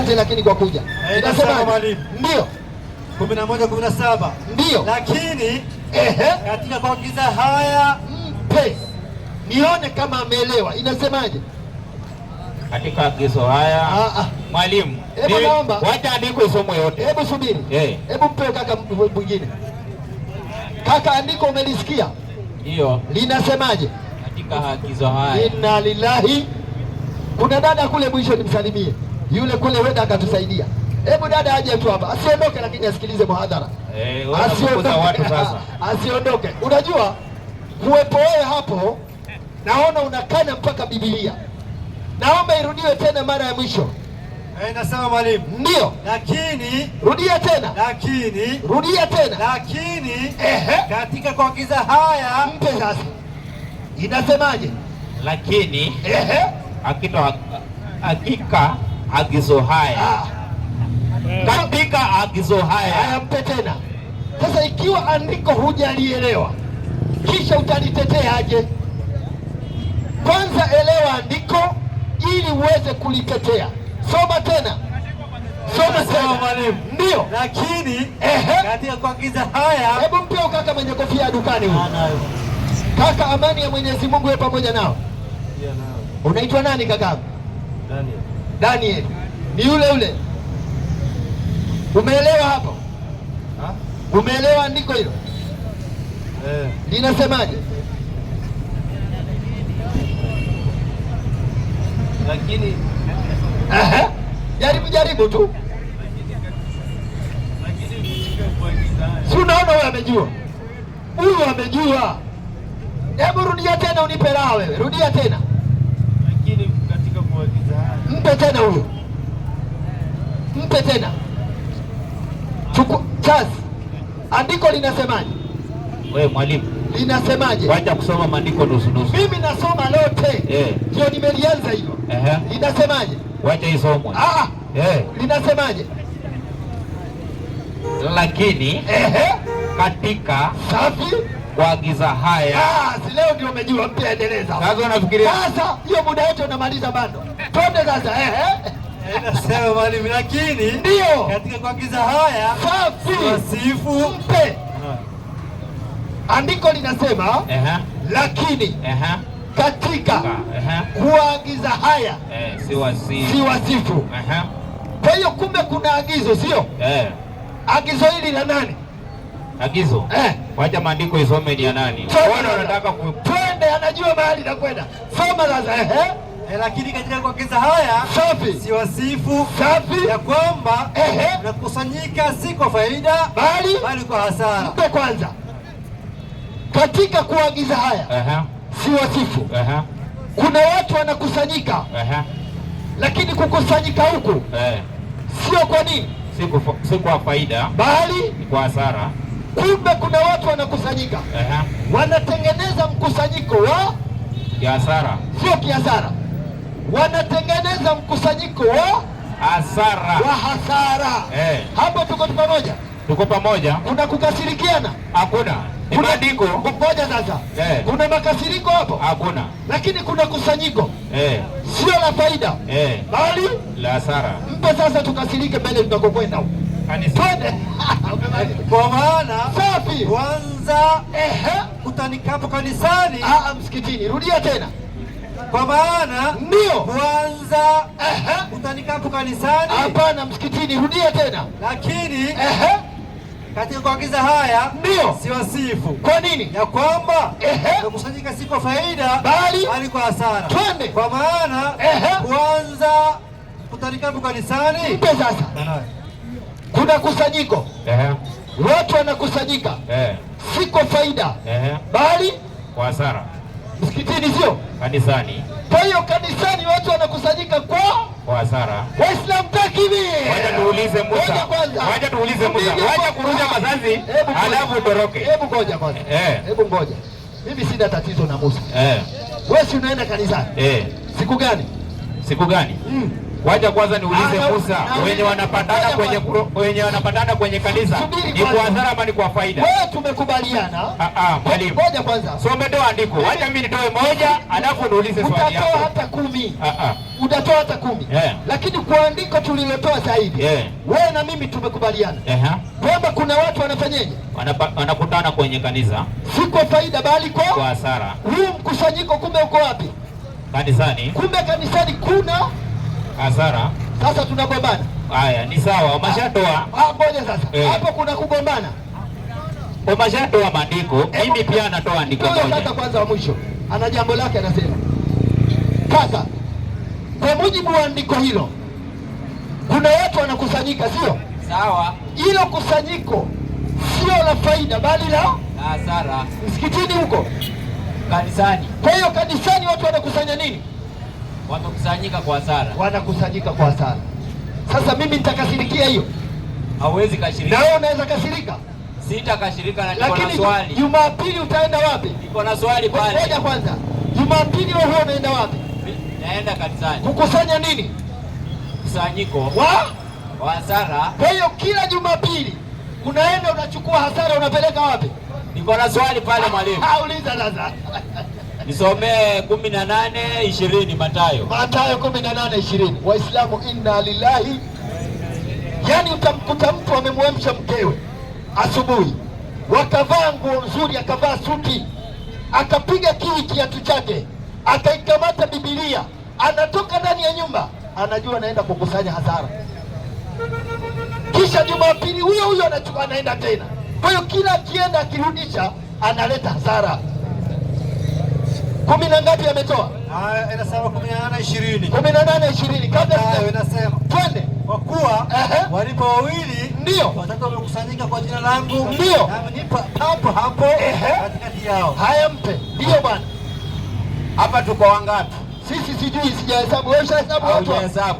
Asante lakini kwa kuja. Inasema mwalimu. Ndio. 11:17. Ndio. Lakini katika kuagiza haya mpe. Nione kama ameelewa. Inasemaje? Katika agizo haya. Mwalimu, hebu naomba wacha andiko isomwe yote. Hebu subiri. Hebu mpe kaka mwingine. Kaka, andiko umelisikia? Ndio. Linasemaje? Katika agizo haya. Inna lillahi. Kuna dada kule mwisho nimsalimie. Yule kule wenda akatusaidia. Hebu dada aje tu hapa. Asiondoke lakini asikilize muhadhara. Asiondoke watu sasa. Asiondoke. Unajua kuwepo wewe hapo naona unakana mpaka Biblia. Naomba irudiwe tena mara ya mwisho. Nasema mwalimu. Ndio. Lakini. Rudia tena. Lakini. Rudia tena. Lakini. Katika kuagiza haya. Mpe sasa. Inasemaje? Lakini. Hakika agizo haya. Katika agizo haya. Mpe tena. Sasa ikiwa andiko hujalielewa kisha utalitetea aje? Kwanza elewa andiko ili uweze kulitetea. Soma tena. Soma tena mwalimu. Ndio. Lakini katika kuagiza haya. Hebu mpe kaka mwenye kofia dukani huyo. Kaka, amani ya Mwenyezi Mungu iwe pamoja nao. Unaitwa nani kaka? Daniel. Daniel. Ni yule yule. Umeelewa hapo? Umeelewa andiko hilo? Linasemaje? Lakini jaribu tu. Si unaona wewe amejua. Huyu amejua. Hebu rudia tena unipe raha wewe. Rudia tena. Lakini katika kuagiza haya. Mpe tena huyo. Mpe tena. Chaz. Andiko linasemaje? Wewe mwalimu. Linasemaje? Wacha kusoma maandiko nusu. Mimi nasoma lote. Ndio nimelianza hilo. Linasemaje? Wacha isomwe. Linasemaje? Lakini katika safi kuagiza haya. Si leo ndio umejua, mpya endeleza. Sasa unafikiria sasa hiyo muda wote unamaliza bando. Twende sasa. Nasema mwalimu, lakini ndio katika kuagiza haya safi wasifu mpe. Andiko linasema lakini katika kuagiza haya si wasifu. Kwa hiyo kumbe kuna agizo, sio? Agizo hili la nani? Agizo. Wacha maandiko isome ni ya nani? Wana wanataka twende, anajua mahali na kwenda. Soma sasa. Lakini katika kuagiza haya safi si wasifu safi ya kwamba nakusanyika si kwa faida bali kwa hasara. Mpe kwanza. Katika kuagiza haya si wasifu. Kuna watu wanakusanyika lakini kukusanyika huku sio kwa nini? Si kwa faida bali kwa hasara. Kumbe kuna watu wanakusanyika wanatengeneza mkusanyiko wa hasara, sio kiasara. Wanatengeneza mkusanyiko wa hasara. Hapo tuko pamoja? Tuko pamoja. Kuna kukasirikiana? Hakuna. Ni maandiko. Ngoja sasa. Kuna makasiriko hapo? Hakuna. Lakini kuna kusanyiko sio la faida bali la hasara. Mpe sasa tukasirike mbele tunakokwenda huko. Twende. Kwa maana safi kwanza kutanikapo kanisani msikitini. Rudia tena. Kwa maana ndio kwanza kutanikapo kanisani. Hapana, msikitini. Rudia tena. Lakini katika kuagiza haya ndio si wasifu. Kwa nini? Ya kwamba kukusanyika si kwa faida bali kwa hasara. Twende. Kwa maana kwanza kutanikapo kanisani. Mpe sasa. Kuna kusanyiko watu wanakusanyika si kwa faida bali kwa hasara. Msikitini sio? Kanisani. Kwa hiyo kanisani watu wanakusanyika kwa hasara. Waislamu takbir. Wacha tuulize Musa. Wacha kurusha mazazi alafu utoroke. Hebu ngoja kwanza. Hebu ngoja. Mimi sina tatizo na Musa. Wewe si unaenda kanisani? Siku gani? Siku gani? Wacha kwanza niulize Musa, wenye wanapatana kwenye kanisa ni kwa hasara ama ni kwa faida? Wewe tumekubaliana. Mwalimu. Ngoja kwanza. So umetoa andiko. Wacha mimi nitoe moja, alafu niulize swali yako. Utatoa hata 10. Utatoa hata 10. Lakini kwa andiko tulilotoa zaidi. Wewe na mimi tumekubaliana. Kwamba kuna watu wanafanyaje? Wanakutana kwenye kanisa. Si kwa faida bali kwa hasara. Huu mkusanyiko kumbe uko wapi? Kanisani. Kumbe kanisani kuna hasara. Sasa tunagombana. Haya, ni sawa. Umeshatoa. Ngoja sasa. Hapo kuna kugombana. Umeshatoa maandiko. Mimi pia natoa andiko moja. Kaka kwanza wa mwisho. Ana jambo lake anasema. Kaka, kwa mujibu wa andiko hilo kuna watu wanakusanyika, sio? Sawa. Hilo kusanyiko sio la faida bali la hasara. Msikitini huko. Kanisani. Kwa hiyo kanisani watu wanakusanya nini? Wamekusanyika kwa hasara. Wanakusanyika kwa hasara. Sasa mimi nitakasirikia hiyo? Hauwezi kashirika. Na wewe unaweza kasirika? Sitakashirika na niko na swali. Lakini Jumapili utaenda wapi? Niko na swali pale. Ngoja kwanza. Jumapili wewe unaenda wapi? Naenda kanisani. Kukusanya nini? Kusanyiko. Wa hasara. Kwa hiyo kila Jumapili unaenda unachukua hasara unapeleka wapi? Niko na swali pale mwalimu. Uliza sasa. Nisomee 18:20 Mathayo. Mathayo 18:20. Waislamu inna lillahi. Yaani utamkuta mtu amemwamsha mkewe asubuhi, wakavaa nguo nzuri, akavaa suti, akapiga kiwi kiatu chake, akaikamata Biblia, anatoka ndani ya nyumba, anajua anaenda kukusanya hasara. Kisha Jumapili huyo huyo anachukua anaenda tena. Kwa hiyo kila akienda akirudisha analeta hasara. 10 na ngapi ametoa? Inasema 18:20. 18:20. Kabla inasema twende. Kwa kuwa walipo wawili ndio wataka wamekusanyika kwa jina langu, ndio nipo hapo katikati yao. Haya, mpe. Ndio bwana. Hapa tuko wangapi? Sisi sijui, sijahesabu. Wewe ushahesabu watu?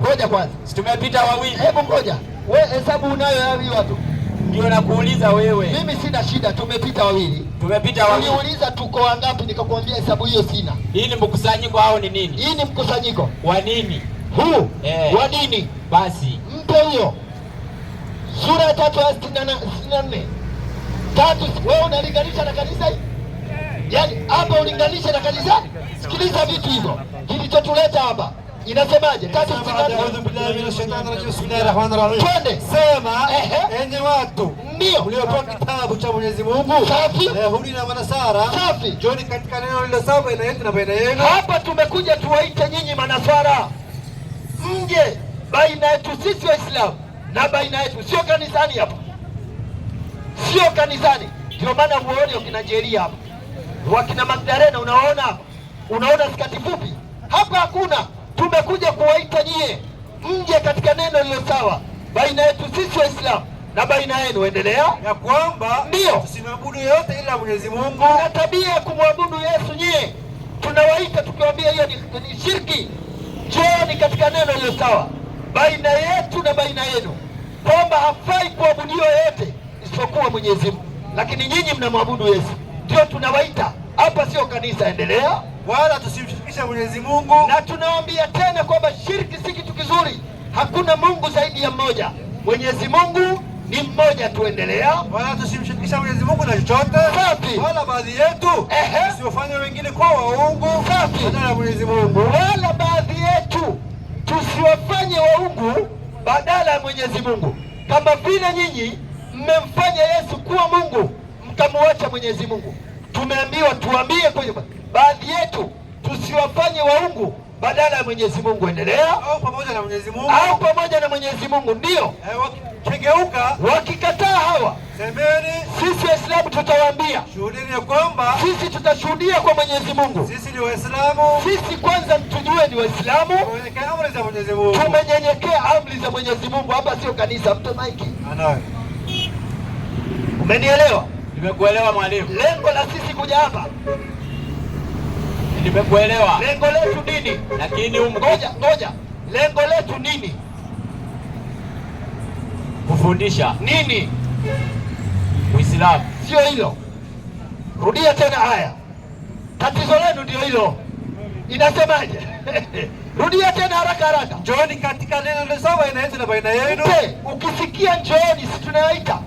Ngoja kwanza. Si tumepita wawili. Hebu ngoja. Wewe hesabu unayo ya watu. Ndio nakuuliza wewe. Mimi sina shida, tumepita wawili. Tumepita wawili. Uniuliza tuko wangapi, nikakwambia hesabu hiyo sina. Hii ni mkusanyiko au ni nini? Hii ni mkusanyiko. Wa nini? Huu wa nini? Basi mpe huyo. Sura ya 3:64. 3. Wewe unalinganisha na kanisa hii? Yaani hapa ulinganisha na kanisa? Sikiliza vitu hivyo. Kilichotuleta hapa. Inasemaje? 3:64. Twende. Sema enye watu ndio mliopewa kitabu cha Mwenyezi Mungu. Safi. Yahudi na Manasara. Safi. Njoni katika neno lililosema baina yetu na baina yenu. Hapa tumekuja tuwaite nyinyi Manasara. Mje baina yetu sisi Waislamu na baina yetu, sio kanisani hapa. Sio kanisani. Ndio maana uone wakina Jeria hapa. Wakina Magdalena unaona hapa. Unaona skati fupi? Hapa hakuna. Tumekuja kuwaita nyie mje katika neno lilo sawa baina yetu sisi Waislamu na baina yenu. Endelea. Ya kwamba ndio tusimwabudu yote ila Mwenyezi Mungu. Na tabia ya kumwabudu Yesu nyie tunawaita tukiwaambia hiyo ni shirki. Njooni katika neno lilo sawa baina yetu na baina yenu, kwamba hafai kuabudiwa yote isipokuwa Mwenyezi Mungu, lakini nyinyi mnamwabudu Yesu. Ndio tunawaita hapa, sio kanisa. Endelea. Wala tusimshirikishe Mwenyezi Mungu. Na tunawaambia tena kwamba shirki si kitu kizuri. Hakuna Mungu zaidi ya mmoja. Mwenyezi Mungu ni mmoja. Tuendelea. Wala tusimshirikishe Mwenyezi Mungu na chochote. Safi. Wala baadhi yetu tusiwafanye wengine kwa waungu. Safi. Badala ya Mwenyezi Mungu. Wala baadhi yetu tusiwafanye waungu badala ya Mwenyezi Mungu, kama vile nyinyi mmemfanya Yesu kuwa Mungu mkamwacha Mwenyezi Mungu. Tumeambiwa tuambie kwa baadhi yetu tusiwafanye waungu badala ya Mwenyezi Mungu. Endelea. Au pamoja na Mwenyezi Mungu. Au pamoja na Mwenyezi Mungu. Ndio. Wakigeuka, wakikataa hawa, semeni sisi Waislamu tutawaambia, shuhudini ya kwamba sisi tutashuhudia kwa Mwenyezi Mungu. Sisi ni Waislamu. Sisi kwanza mtujue ni Waislamu. Tumenyenyekea amri za Mwenyezi Mungu. Tumenyenyekea amri za Mwenyezi Mungu. Hapa sio kanisa. Mpe maiki. Anayo. Umenielewa? Nimekuelewa mwalimu. Lengo la sisi kuja hapa, nimekuelewa. Lengo letu nini? Lakini ngoja. Lengo letu nini? Kufundisha nini? Uislamu. Sio hilo. Rudia tena haya. Tatizo lenu ndio hilo. Inasemaje? Rudia tena haraka haraka. Njooni katika neno la sawa baina yetu na baina yenu. Ukisikia njooni, si tunawaita?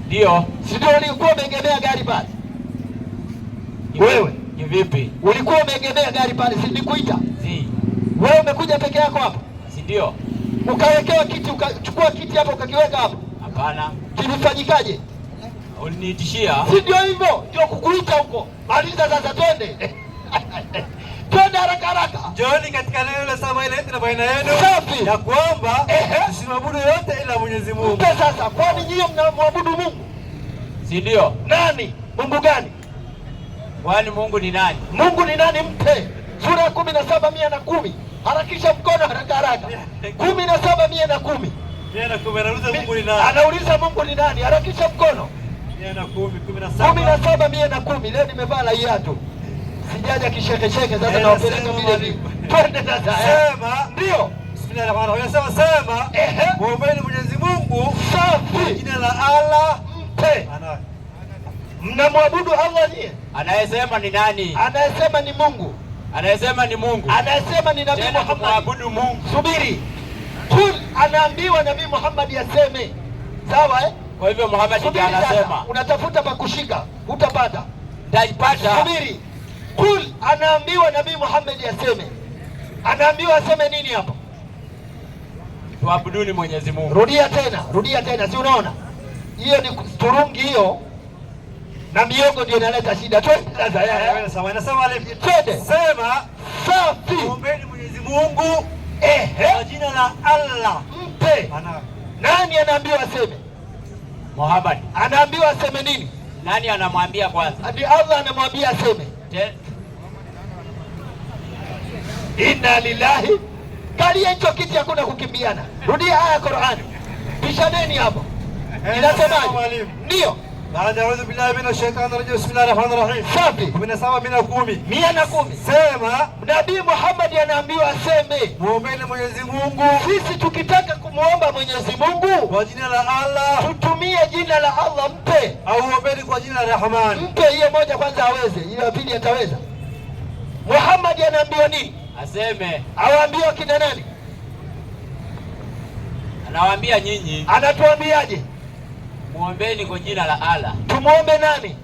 Ndio. Si ndio ulikuwa umeegemea gari pale? Wewe ni vipi? Ulikuwa umeegemea gari pale, si nilikuita? Si. Wewe umekuja peke yako hapa? Si ndio? Ukawekewa kiti, ukachukua kiti hapo ukakiweka hapo? Hapana. Kilifanyikaje? Uliniitishia. Si ndio hivyo? Ndio kukuita huko. Maliza sasa, twende. Twende haraka haraka. Njooni katika neno la sawa baina yetu na baina yenu. Safi. Ya kwamba tusimwabudu yote ila Mwenyezi Mungu. Mpe sasa, kwani nyinyi mnamwabudu Mungu? Si ndio? Nani? Mungu gani? Kwani Mungu ni nani? Mungu ni nani? Mpe. Sura ya 17:110. Harakisha mkono haraka haraka. 17:110. 110 anauliza Mungu ni nani? Anauliza Mungu ni nani? Harakisha mkono. 17:110. Leo nimevaa la hiatu. Sijaja kishekesheke sasa, nawapeleka vile vile. Twende sasa. Sema. Ndio. Bismillahirrahmanirrahim. Sema. Muombeni Mwenyezi Mungu. Safi. Jina la Allah. Mpe. Mnamwabudu Allah nyie? Anayesema ni nani? Anayesema ni Mungu. Anayesema ni Mungu. Anayesema ni Nabii Muhammad. Tunaabudu Mungu. Subiri. Kul, anaambiwa Nabii Muhammad yaseme. Sawa Kwa hivyo Muhammad ndiye anasema. Unatafuta pa kushika, utapata. Nitaipata. Subiri. Kul, anaambiwa Nabii Muhammad yaseme. Anaambiwa aseme nini hapo? Tuabuduni Mwenyezi Mungu. Rudia tena, si unaona? Hiyo ni turungi hiyo. Na miogo ndio inaleta shida. Twende sasa. Sawa, inasema twende. Sema. Safi. Muombeni Mwenyezi Mungu. Kwa jina la Allah. Mpe. Nani anaambiwa aseme? Muhammad. Anaambiwa aseme nini? Nani anamwambia kwanza? Ni Allah anamwambia aseme. Inna lillahi. Kalia hicho kiti, hakuna kukimbiana. Rudia aya ya Qur'ani. Pishaneni hapo. Inasemaje? Ndio. A'udhu billahi minash shaitani rajim. Bismillahir rahmanir rahim. Safi. 17:110. Sema. Nabii Muhammad anaambiwa aseme. Muombeni Mwenyezi Mungu. Sisi tukitaka kumuomba Mwenyezi Mungu kwa jina la Allah, tutumie jina la Allah. Mpe. Au muombeni kwa jina la Rahman. Mpe hiyo moja kwanza aweze, hiyo ya pili ataweza. Muhammad anaambiwa nini? Aseme. Awaambiwa kina nani? Anawaambia nyinyi. Anatuambiaje? Muombeni kwa jina la Allah. Tumuombe nani?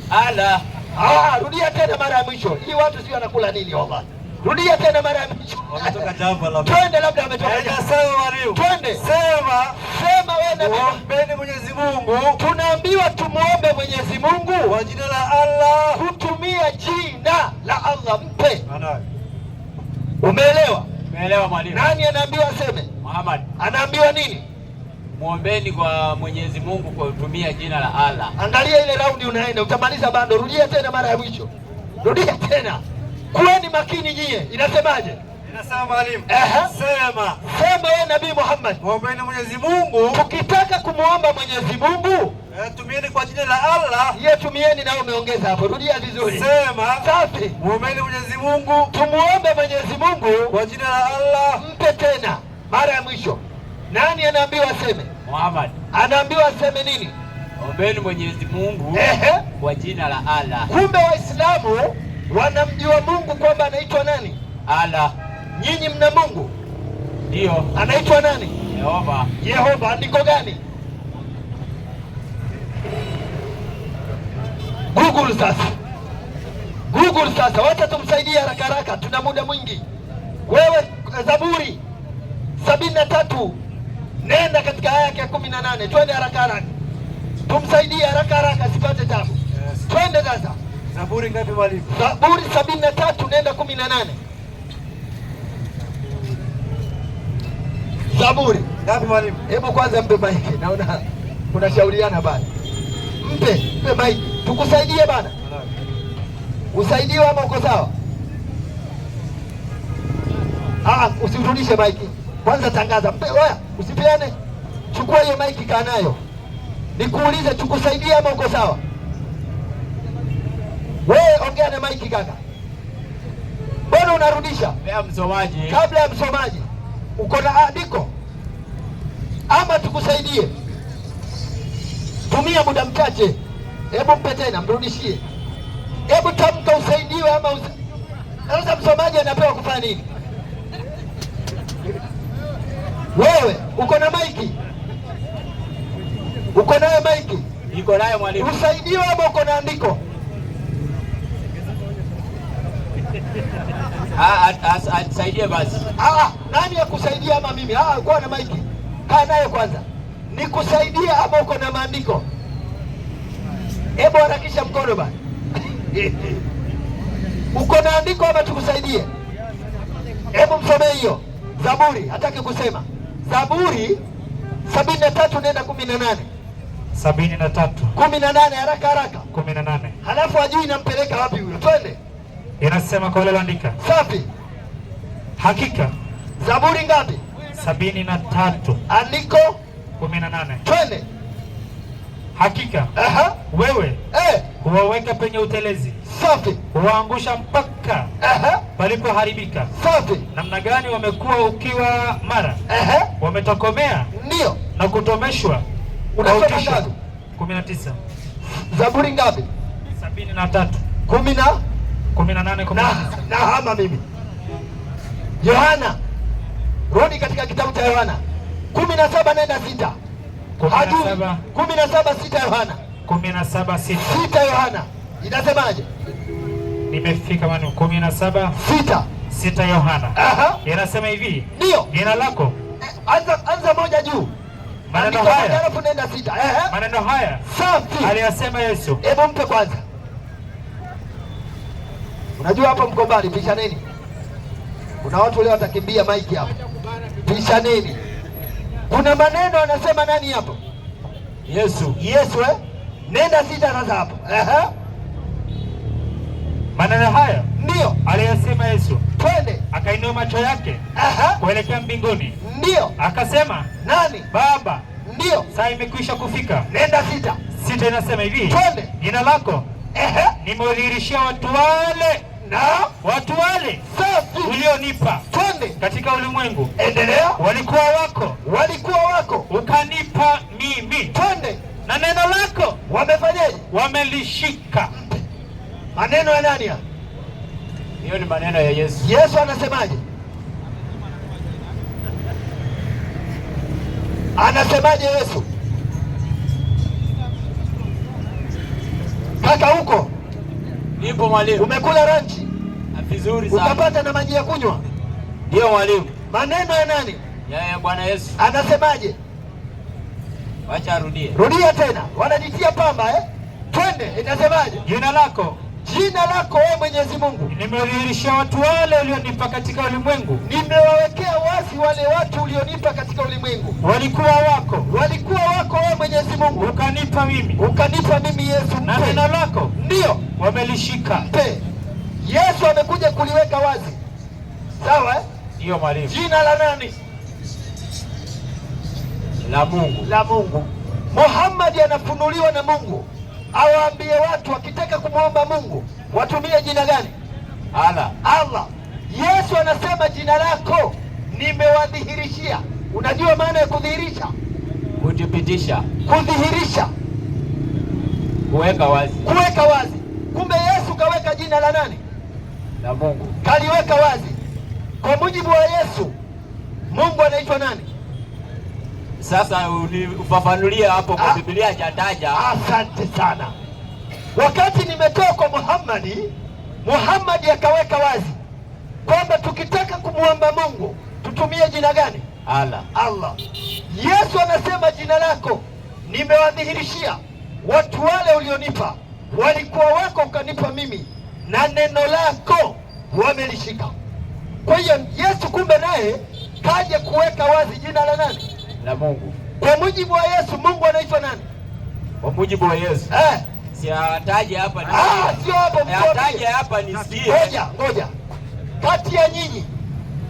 Allah. Rudia tena mara ya mwisho. Hii watu sio wanakula nini wallahi. Rudia tena mara ya mwisho. Wametoka jamba labda. Twende labda ametoka. Twende. Sema wewe na muombeni Mwenyezi Mungu. Tunaambiwa tumuombe Mwenyezi Mungu kwa jina la Allah. Kutumia jina la Allah. Mpe. Umeelewa? Umeelewa mwalimu? Nani anaambiwa aseme? Muhammad. Anaambiwa nini? Muombeni kwa Mwenyezi Mungu kwa kutumia jina la Allah. Angalia ile raundi unaenda, utamaliza bando. Rudia tena mara ya mwisho. Rudia tena. Kuweni makini nyie. Inasemaje? Inasema mwalimu. Sema wewe Nabii Muhammad. Muombeni Mwenyezi Mungu. Tukitaka kumuomba Mwenyezi Mungu, tumieni kwa jina la Allah. Yeye tumieni na umeongeza hapo. Rudia vizuri. Sema. Safi. Muombeni Mwenyezi Mungu. Tumuombe Mwenyezi Mungu kwa jina la Allah. Mpe tena mara ya mwisho. Nani anaambiwa aseme? Muhammad. Anaambiwa aseme nini? Ombeni Mwenyezi Mungu kwa jina la Allah. Kumbe Waislamu wanamjua Mungu kwamba anaitwa nani? Allah. Nyinyi mna Mungu? Ndio. Anaitwa nani? Yehova. Yehova. Andiko gani? Google sasa. Google sasa. Wacha tumsaidie haraka haraka, tuna muda mwingi. Wewe Zaburi 73 nenda katika aya ya 18. Twende haraka haraka. Tumsaidie haraka haraka sipate tabu. Twende sasa. Zaburi ngapi mwalimu? Zaburi 73 nenda 18. Zaburi ngapi mwalimu? Hebu kwanza mpe maiki. Naona unashauriana bana. Mpe maiki. Tukusaidie bana. Usaidiwe ama uko sawa? Usirudishe maiki. Kwanza tangaza. Mpe oya, usipeane. Chukua hiyo maiki kaa nayo. Nikuulize tukusaidie ama uko sawa? Wewe ongea na maiki kaka. Mbona unarudisha? Msomaji. Kabla ya msomaji. Uko na andiko? Ama tukusaidie? Tumia muda mchache. Hebu mpe tena, mrudishie. Hebu tamka usaidiwe ama Sasa msomaji anapewa kufanya nini? Wewe uko na maiki? Uko nayo maiki? Niko nayo mwalimu. Usaidiwe ama uko na andiko? Saidie basi. Nani ya kusaidia ama mimi? Uko na maiki. Kaa nayo kwanza. Nikusaidia ama uko na maandiko? Hebu harakisha mkono bana. Uko na andiko ama tukusaidie? Hebu msomee hiyo Zaburi. Hataki kusema Zaburi 73 nenda 18. 73 18, haraka haraka. 18. Halafu ajui nampeleka wapi huyo. Twende. Inasema kwa leo andika. Safi. Hakika. Zaburi ngapi? 73. Andiko 18. Twende. Hakika. Wewe huwaweka penye utelezi. Safi. Huwaangusha mpaka palipoharibika. Safi. Namna gani wamekuwa ukiwa mara. Wametokomea. Ndio. Na kutomeshwa. Unasoma ngapi? 19. Zaburi ngapi? 73. 18 19. Na hama mimi. Yohana. Rudi katika kitabu cha Yohana. 17 nenda 6. 17 6 Yohana. 17 6 Yohana. Inasemaje? Nimefika manu 17 6 Yohana. Inasema hivi. Ndio. Jina lako. Anza moja juu. Maneno haya. Alafu nenda 6. Maneno haya. Safi. Aliyasema Yesu. Hebu mpe kwanza. Unajua hapa mko mbali, pishaneni. Kuna watu leo watakimbia maiki hapa. Pishaneni. Kuna maneno anasema nani hapo? Yesu. Yesu Nenda 6 sasa hapo. Maneno haya ndio aliyasema Yesu. Twende. Akainua macho yake kuelekea mbinguni. Ndio. Akasema, nani? Baba. Ndio. Saa imekwisha kufika. Nenda 6. 6 inasema hivi. Twende. Jina lako nimewadhihirishia watu wale safi ulionipa. Twende. Katika ulimwengu. Endelea. Walikuwa wako. Ukanipa mimi. Twende. Na neno lako wamefanyaje? Wamelishika. Maneno ya nani? Hiyo ni maneno ya Yesu. Yesu anasemaje? Anasemaje Yesu? Kaka huko nipo mwalimu. Umekula ranchi? Vizuri sana. Ukapata na maji ya kunywa? Ndio mwalimu. Maneno ya nani? Ya Bwana Yesu. Anasemaje? Wacha arudie. Rudia tena. Wanajitia pamba Twende. Inasemaje? Jina lako wewe Mwenyezi Mungu nimewadhihirishia watu wale ulionipa katika ulimwengu. Nimewawekea wazi wale watu ulionipa katika ulimwengu. Walikuwa wako wewe Mwenyezi Mungu. Ukanipa mimi Yesu. Na neno lako ndio wamelishika. Yesu amekuja kuliweka wazi. Sawa Ndio mwalimu. Jina la nani? La Mungu. Muhammad anafunuliwa na Mungu. Awaambie watu wakitaka kumwomba Mungu watumie jina gani? Allah. Yesu anasema jina lako nimewadhihirishia. Unajua maana ya kudhihirisha? Kudhibitisha. Kudhihirisha. Kuweka wazi. Kumbe Yesu kaweka jina la nani? La Mungu. Kaliweka wazi. Kwa mujibu wa Yesu, Mungu anaitwa nani? Sasa ufafanulie hapo kwa Biblia hajataja. Asante sana. Wakati nimetoka kwa Muhammad akaweka wazi kwamba tukitaka kumwomba Mungu tutumie jina gani? Allah. Yesu anasema jina lako nimewadhihirishia watu wale ulionipa. Walikuwa wako ukanipa mimi, na neno lako wamelishika. Kwa hiyo Yesu kumbe naye kaje kuweka wazi jina la nani? La Mungu. Kwa mujibu wa Yesu, Mungu anaitwa nani? Kwa mujibu wa Yesu. Si ataje hapa ni. Sio hapo mkono. Ataje hapa nisikie. Ngoja. Kati ya nyinyi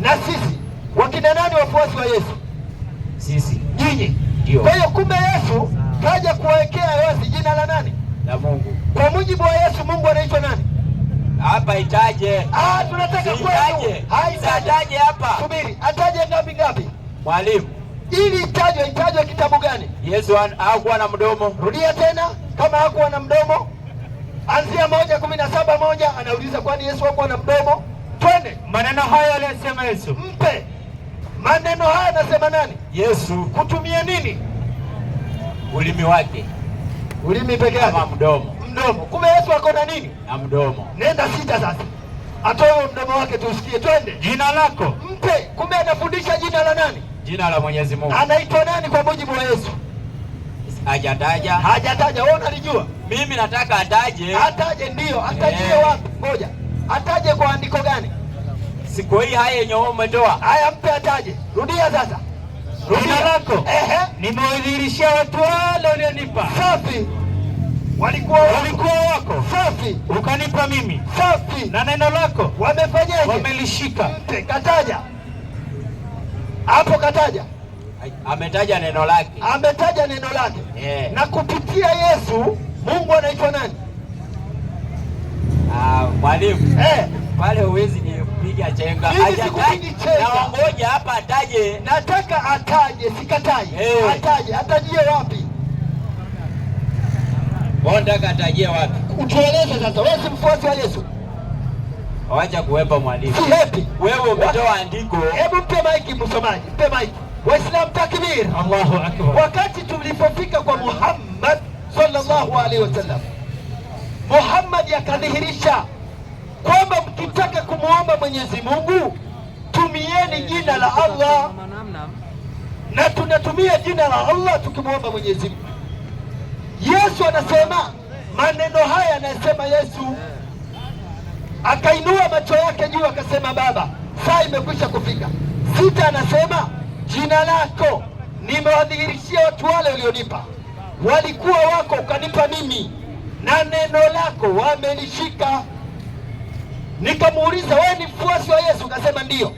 na sisi, wakina nani wafuasi wa Yesu? Sisi. Nyinyi. Ndio. Kwa hiyo kumbe Yesu kaja kuwekea wazi jina la nani? La Mungu. Kwa mujibu wa Yesu, Mungu anaitwa nani? Hapa itaje. Tunataka kuelewa. Haitaje hapa. Subiri, ataje ngapi? Mwalimu. Ili itajwe kitabu gani? Yesu hakuwa na mdomo. Rudia tena, kama hakuwa na mdomo. Anzia 1:17 anauliza kwani Yesu hakuwa na mdomo? Twende. Maneno haya aliyosema Yesu. Mpe. Maneno haya anasema nani? Yesu. Kutumia nini? Ulimi wake. Ulimi peke yake? Kama mdomo. Mdomo. Kumbe Yesu ako na nini? Na mdomo. Nenda sita sasa. Atoe mdomo wake tusikie. Twende. Jina lako. Mpe. Kumbe anafundisha jina la nani? Jina la Mwenyezi Mungu. Anaitwa nani kwa mujibu wa Yesu? Hajataja. Hajataja. Wewe unalijua? Mimi nataka ataje. Ataje ndio. Atajie wapi? Ngoja. Ataje kwa andiko gani? Siku hii haya yenye umetoa. Haya mpe ataje. Rudia sasa. Jina lako. Nimewadhihirishia watu wale ulionipa. Safi. Walikuwa wako. Safi. Ukanipa mimi. Safi. Na neno lako wamefanyaje? Wamelishika. Mpe kataja. Hapo kataja. Ametaja neno lake. Ametaja neno lake. Na kupitia Yesu Mungu anaitwa nani? Mwalimu. Pale huwezi nipiga chenga. Na ngoja hapa ataje. Nataka ataje, sikatai. Ataje, atajie wapi? Nataka atajie wapi? Utueleze sasa. Wewe si mfuasi wa Yesu? Wacha kuwepa mwalimu. Si happy. Wewe umetoa andiko. Hebu mpe maiki msomaji. Mpe maiki. Waislamu takbir. Allahu akbar. Wakati tulipofika kwa Muhammad sallallahu alaihi wasallam, Muhammad akadhihirisha kwamba mkitaka kumuomba Mwenyezi Mungu tumieni jina la Allah, na tunatumia jina la Allah tukimuomba Mwenyezi Mungu. Yesu anasema maneno haya, anasema Yesu akainua macho yake juu akasema, Baba, saa imekwisha kufika. Sita anasema jina lako nimewadhihirishia watu wale ulionipa, walikuwa wako ukanipa mimi, na neno lako wamelishika. Nikamuuliza, wewe ni mfuasi wa Yesu? Akasema ndio.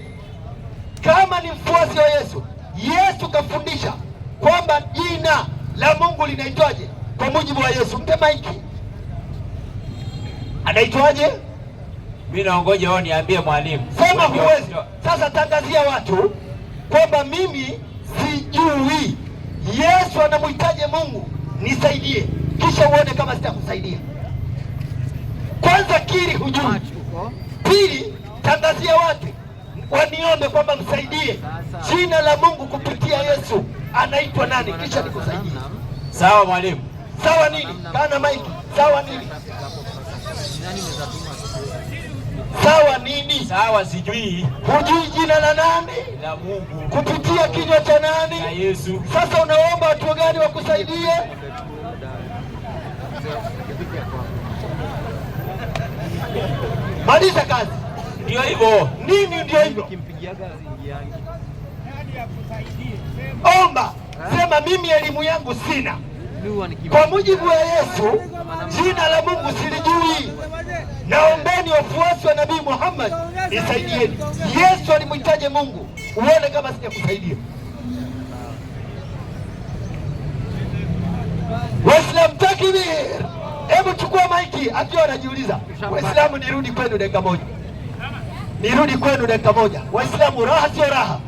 Kama ni mfuasi wa Yesu, Yesu kafundisha kwamba jina la Mungu linaitwaje kwa mujibu wa Yesu? Mpe maiki. Anaitwaje? Mimi naongoja wao niambie mwalimu. Sema huwezi. Sasa tangazia watu kwamba mimi sijui. Yesu anamhitaje Mungu? Nisaidie, kisha uone kama sitakusaidia. Kwanza kiri hujui. Pili, tangazia watu waniombe kwamba msaidie. Jina la Mungu kupitia Yesu anaitwa nani? Kisha nikusaidie. Sawa mwalimu. Sawa nini? Kana maiki. Sawa nini? Sawa nini? Sawa sijui. Hujui jina la nani? La Mungu. Kupitia kinywa cha nani? La Yesu. Sasa unaomba watu gani wakusaidie? Maliza kazi. Ndio hivyo. Nini ndio hivyo? Omba. Sema mimi elimu yangu sina. Kwa mujibu wa Yesu, jina la Mungu silijui. Naombeni wafuasi wa Nabii Muhammad nisaidieni. Yesu alimhitaje Mungu? Uone kama sijakusaidia. Waislamu takbir. Hebu chukua maiki akiwa anajiuliza, Waislamu nirudi kwenu dakika moja. Nirudi kwenu dakika moja. Waislamu raha sio raha.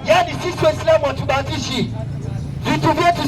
Yaani sisi Waislamu hatubahatishi. Vitu vyetu